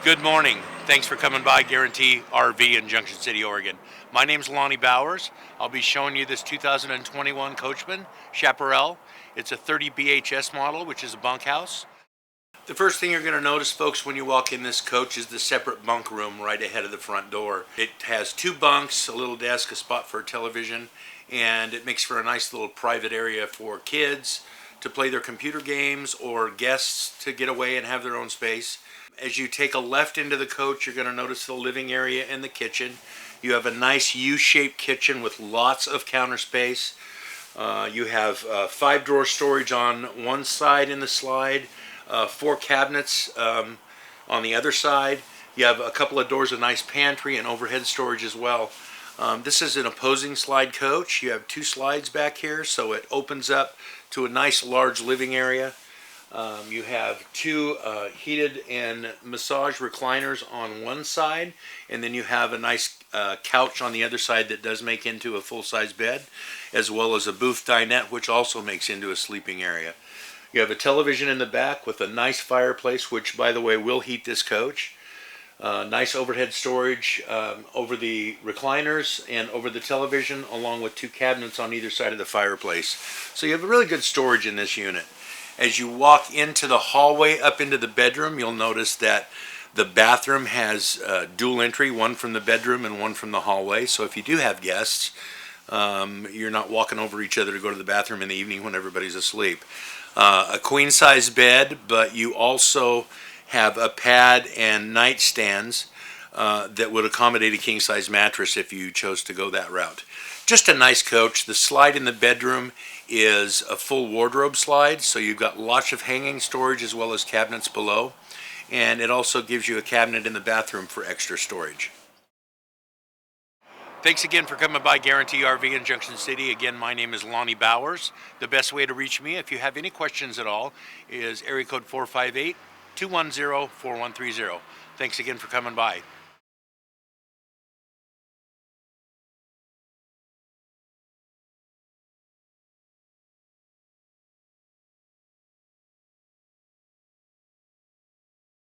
Good morning. Thanks for coming by Guarantee RV in Junction City, Oregon. My name's Lonnie Bowers. I'll be showing you this 2021 Coachmen Chaparral. It's a 30 BHS model, which is a bunkhouse. The first thing you're going to notice, folks, when you walk in this coach is the separate bunk room right ahead of the front door. It has two bunks, a little desk, a spot for a television, and it makes for a nice little private area for kids to play their computer games or guests to get away and have their own space. As you take a left into the coach, you're going to notice the living area and the kitchen. You have a nice U-shaped kitchen with lots of counter space. You have 5-drawer storage on one side in the slide, 4 cabinets on the other side. You have a couple of doors, a nice pantry and overhead storage as well. This is an opposing slide coach. You have 2 slides back here, so it opens up to a nice large living area. You have 2 heated and massage recliners on one side, and then you have a nice couch on the other side that does make into a full-size bed, as well as a booth dinette, which also makes into a sleeping area. You have a television in the back with a nice fireplace, which, by the way, will heat this coach. Nice overhead storage over the recliners and over the television, along with 2 cabinets on either side of the fireplace. So you have a really good storage in this unit. As you walk into the hallway up into the bedroom, you'll notice that the bathroom has dual entry, one from the bedroom and one from the hallway. So if you do have guests, you're not walking over each other to go to the bathroom in the evening when everybody's asleep. A queen size bed, but you also have a pad and nightstands that would accommodate a king size mattress if you chose to go that route. Just a nice coach. The slide in the bedroom is a full wardrobe slide, so you've got lots of hanging storage as well as cabinets below, and it also gives you a cabinet in the bathroom for extra storage. Thanks again for coming by Guarantee RV in Junction City. Again, my name is Lonnie Bowers. The best way to reach me, if you have any questions at all, is area code 458-210-4130. Thanks again for coming by.